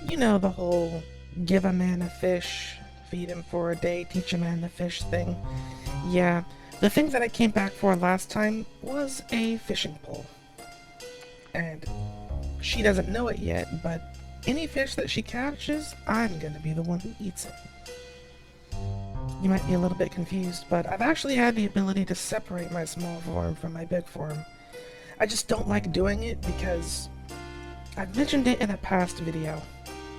You know the whole give a man a fish, feed him for a day, teach a man to fish thing. Yeah, the thing that I came back for last time was a fishing pole. And she doesn't know it yet, but any fish that she catches, I'm gonna be the one who eats it. You might be a little bit confused, but I've actually had the ability to separate my small form from my big form. I just don't like doing it because I've mentioned it in a past video,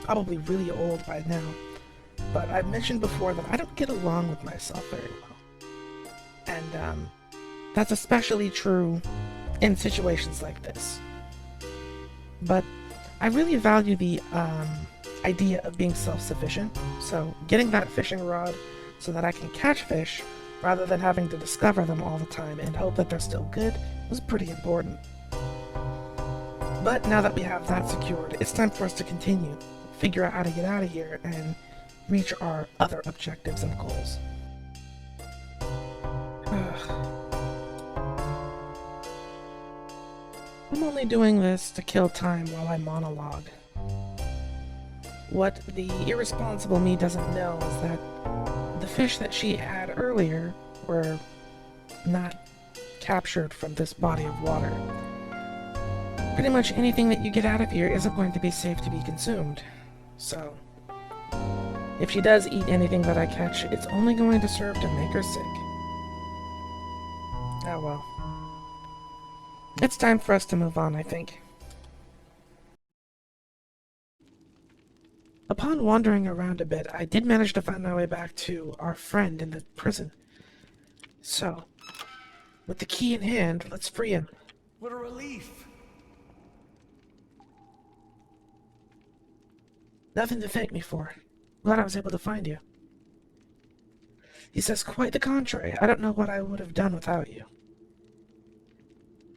probably really old by now, but I've mentioned before that I don't get along with myself very well. And that's especially true in situations like this. But I really value the idea of being self-sufficient, so getting that fishing rod so that I can catch fish rather than having to discover them all the time and hope that they're still good was pretty important. But now that we have that secured, it's time for us to continue, figure out how to get out of here, and reach our other objectives and goals. I'm only doing this to kill time while I monologue. What the irresponsible me doesn't know is that the fish that she had earlier were not captured from this body of water. Pretty much anything that you get out of here isn't going to be safe to be consumed. So, if she does eat anything that I catch, it's only going to serve to make her sick. Oh well. It's time for us to move on, I think. Upon wandering around a bit, I did manage to find my way back to our friend in the prison. So, with the key in hand, let's free him. What a relief! Nothing to thank me for. Glad I was able to find you. He says quite the contrary. I don't know what I would have done without you.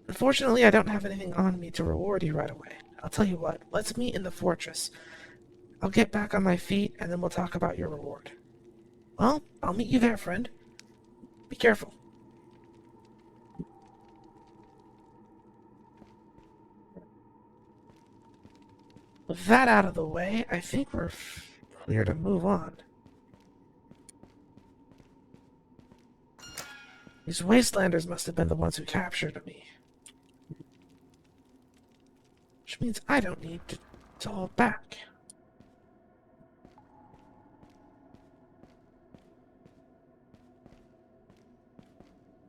Unfortunately, I don't have anything on me to reward you right away. I'll tell you what, let's meet in the fortress. I'll get back on my feet, and then we'll talk about your reward. Well, I'll meet you there, friend. Be careful. With that out of the way, I think we're clear to move on. These wastelanders must have been the ones who captured me. Which means I don't need to hold back.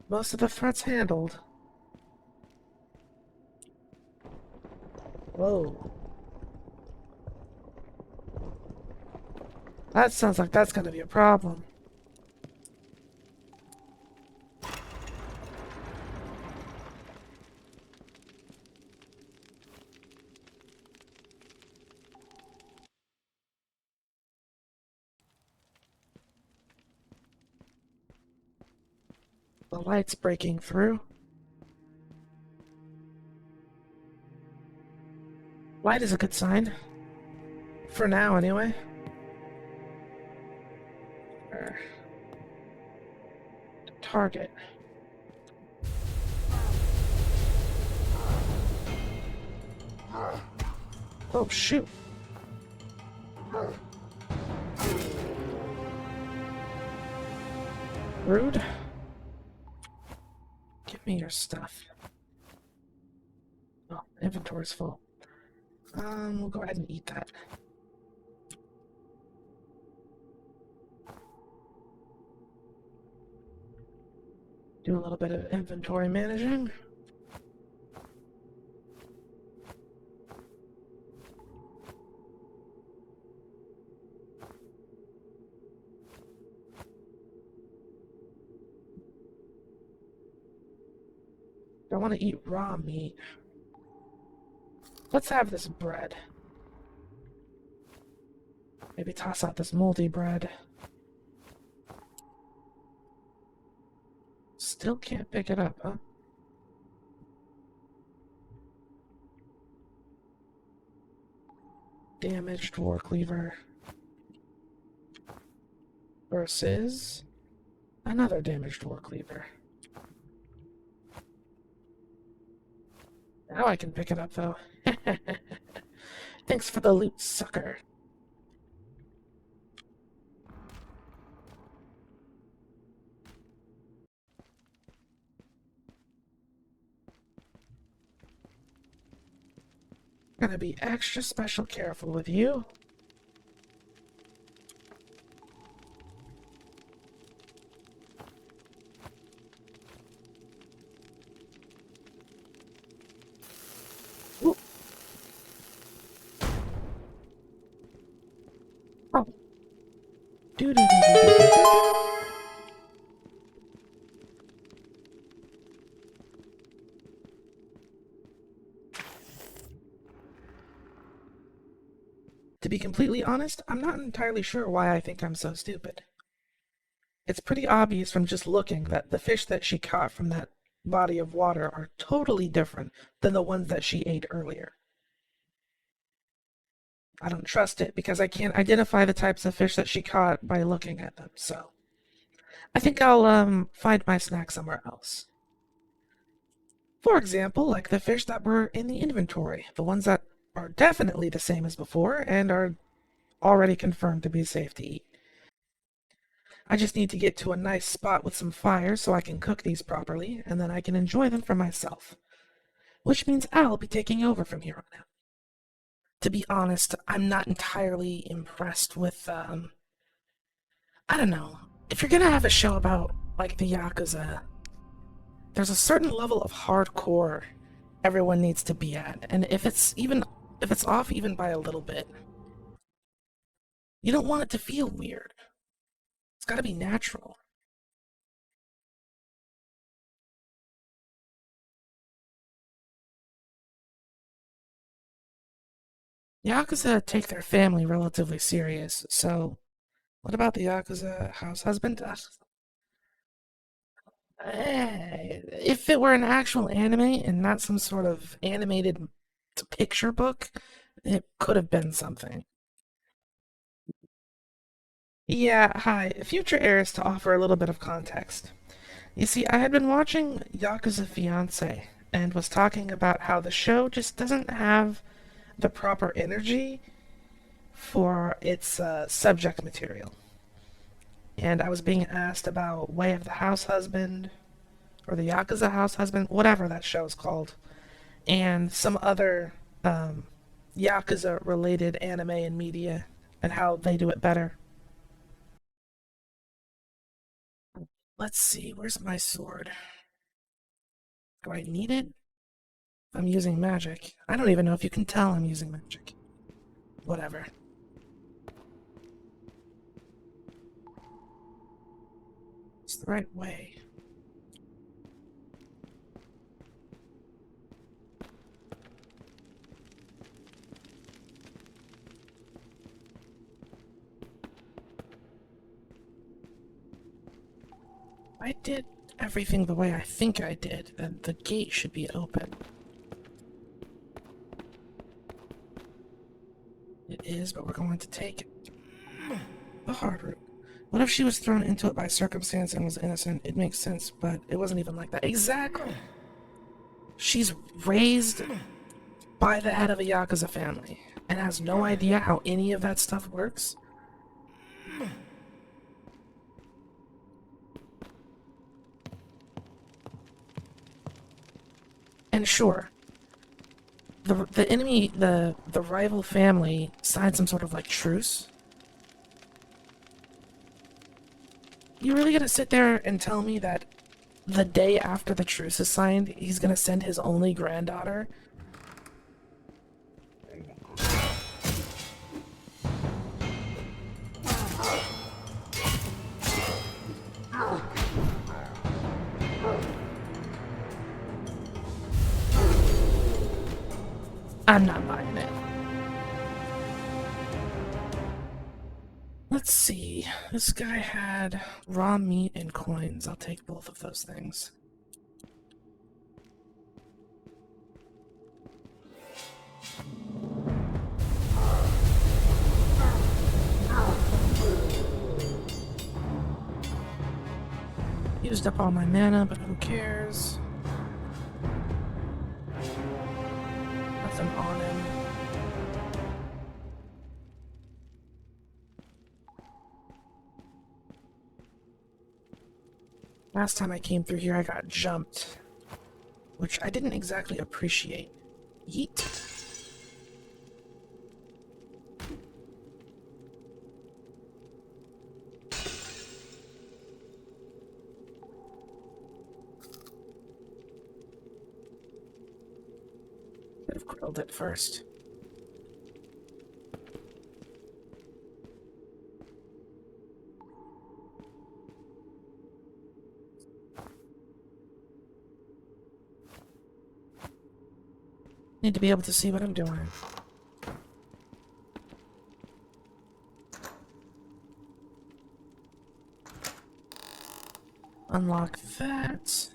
Most of the threats handled. Whoa. That sounds like that's gonna be a problem. The light's breaking through. Light is a good sign. For now, anyway. Target. Oh, shoot. Rude. Give me your stuff. Oh, inventory's full. We'll go ahead and eat that. Do a little bit of inventory managing. I want to eat raw meat. Let's have this bread. Maybe toss out this moldy bread. Still can't pick it up, huh? Damaged war cleaver. Versus another damaged war cleaver. Now I can pick it up, though. Thanks for the loot, sucker. Gotta be extra special careful with you. Ooh. Oh. Do-do-do-do-do-do-do. To be completely honest, I'm not entirely sure why I think I'm so stupid. It's pretty obvious from just looking that the fish that she caught from that body of water are totally different than the ones that she ate earlier. I don't trust it because I can't identify the types of fish that she caught by looking at them, so I think I'll find my snack somewhere else. For example, like the fish that were in the inventory, the ones that are definitely the same as before and are already confirmed to be safe to eat. I just need to get to a nice spot with some fire so I can cook these properly, and then I can enjoy them for myself. Which means I'll be taking over from here on out. To be honest, I'm not entirely impressed with, I don't know. If you're gonna have a show about, like, the Yakuza, there's a certain level of hardcore everyone needs to be at, and if it's off even by a little bit, you don't want it to feel weird. It's gotta be natural. Yakuza take their family relatively serious, so what about the Yakuza house husband? If it were an actual anime and not some sort of animated picture book, it could have been something. Yeah, hi, future Eris to offer a little bit of context. You see, I had been watching Yakuza Fiance and was talking about how the show just doesn't have the proper energy for its subject material. And I was being asked about Way of the House Husband, or the Yakuza House Husband, whatever that show's called, and some other Yakuza related anime and media, and how they do it better. Let's see, where's my sword? Do I need it? I'm using magic. I don't even know if you can tell I'm using magic. Whatever. It's the right way. I did everything the way I think I did, then the gate should be open. It is, but we're going to take it. The hard route. What if she was thrown into it by circumstance and was innocent? It makes sense, but it wasn't even like that. Exactly! She's raised by the head of a Yakuza family and has no idea how any of that stuff works. And sure, the enemy, the rival family signed some sort of like truce. You really gonna sit there and tell me that the day after the truce is signed, he's gonna send his only granddaughter? I'm not buying it. Let's see. This guy had raw meat and coins. I'll take both of those things. Used up all my mana, but who cares? Nothing on him. Last time I came through here, I got jumped, which I didn't exactly appreciate. Yeet. Could have grilled it first. Need to be able to see what I'm doing. Unlock that.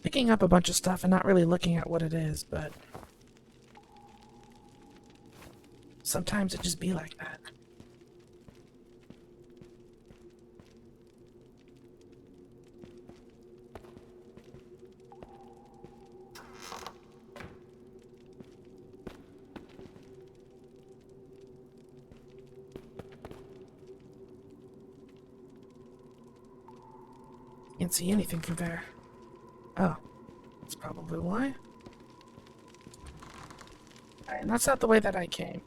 Picking up a bunch of stuff and not really looking at what it is, but sometimes it just be like that. Can't see anything from there. Oh, that's probably why. Alright, that's not the way that I came.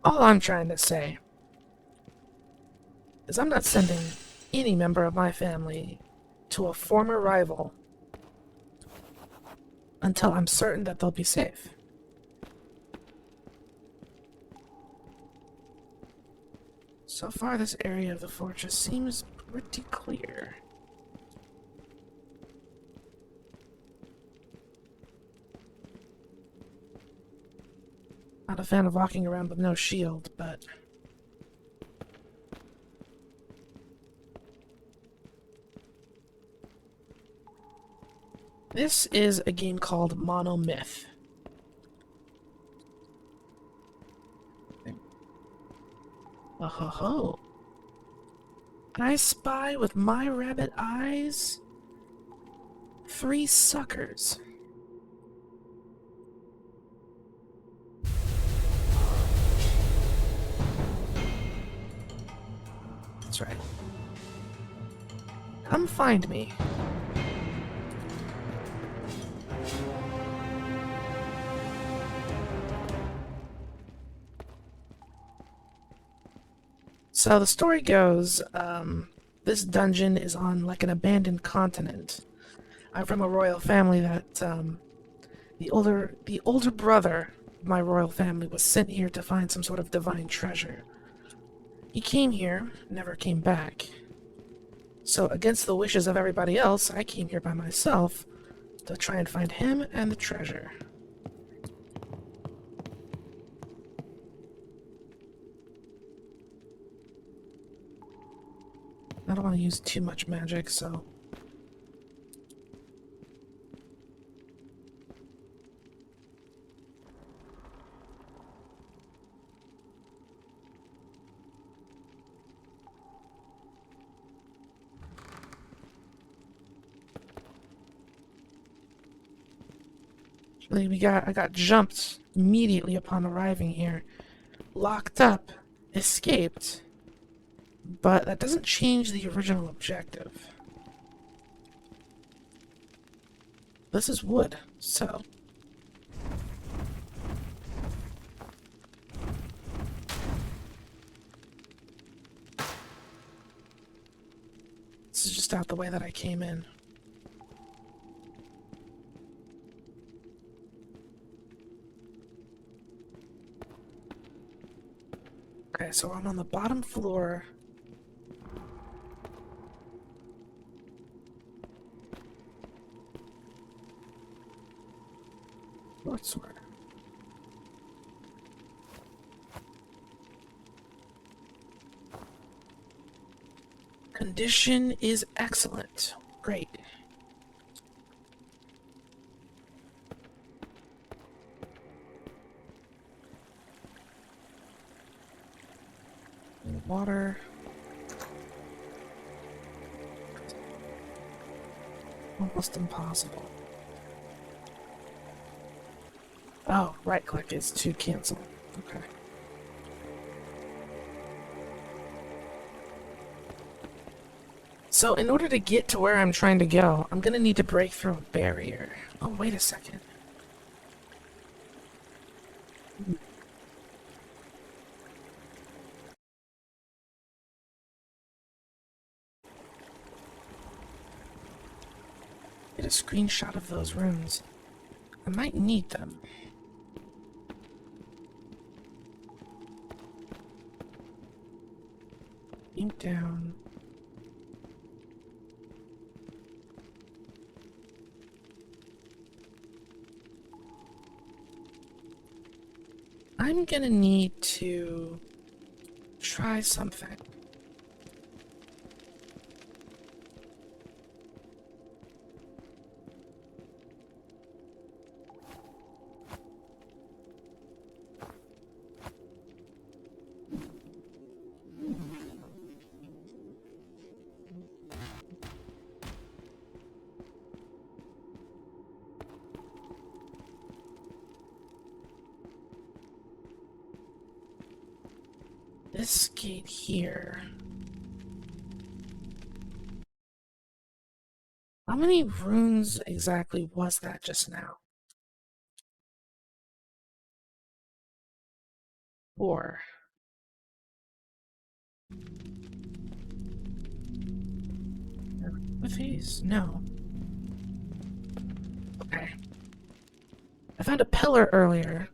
All I'm trying to say is I'm not sending any member of my family to a former rival until I'm certain that they'll be safe. So far, this area of the fortress seems pretty clear. Not a fan of walking around with no shield, but this is a game called Monomyth. Oh ho ho. I spy with my rabbit eyes 3 suckers. That's right. Come find me. So the story goes, this dungeon is on like an abandoned continent. I'm from a royal family that, the older brother of my royal family was sent here to find some sort of divine treasure. He came here, never came back. So against the wishes of everybody else, I came here by myself to try and find him and the treasure. I don't want to use too much magic, so... I got jumped immediately upon arriving here. Locked up. Escaped. But that doesn't change the original objective. This is wood, so... This is just out the way that I came in. Okay, so I'm on the bottom floor. Short sword. Condition is excellent. Great. Water. Almost impossible. Oh, right click is to cancel. Okay. So in order to get to where I'm trying to go, I'm gonna need to break through a barrier. Oh, wait a second. Get a screenshot of those runes. I might need them. Ink down. I'm gonna need to try something. This gate here. How many runes exactly was that just now? 4. With these? No. Okay. I found a pillar earlier.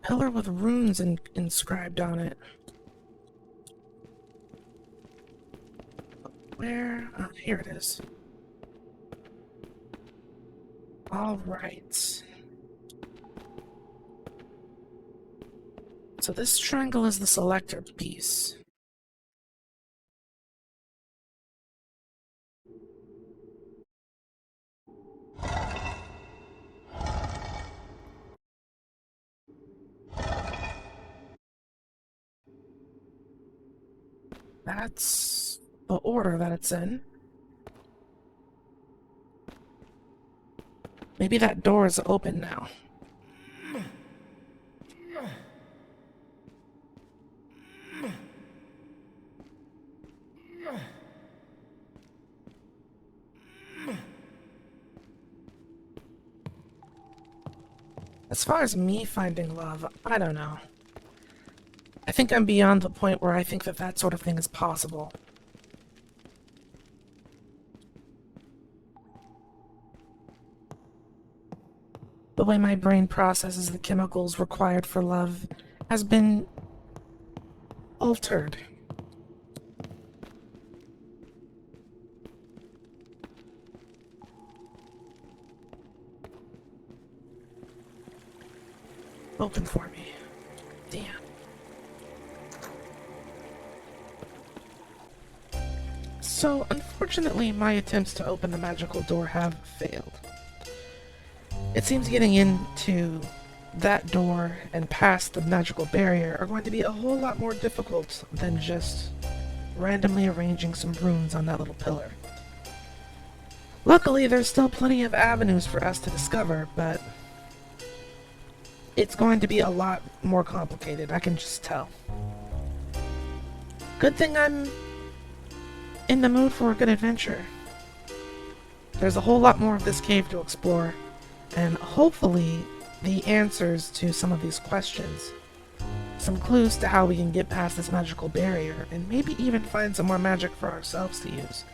Pillar with runes inscribed on it. Where? Oh, here it is. Alright. So this triangle is the selector piece. That's the order that it's in. Maybe that door is open now. As far as me finding love, I don't know. I think I'm beyond the point where I think that that sort of thing is possible. The way my brain processes the chemicals required for love has been altered. Open for me. Damn. So, unfortunately, my attempts to open the magical door have failed. It seems getting into that door and past the magical barrier are going to be a whole lot more difficult than just randomly arranging some runes on that little pillar. Luckily, there's still plenty of avenues for us to discover, but it's going to be a lot more complicated, I can just tell. Good thing I'm in the mood for a good adventure. There's a whole lot more of this cave to explore, and hopefully the answers to some of these questions. Some clues to how we can get past this magical barrier, and maybe even find some more magic for ourselves to use.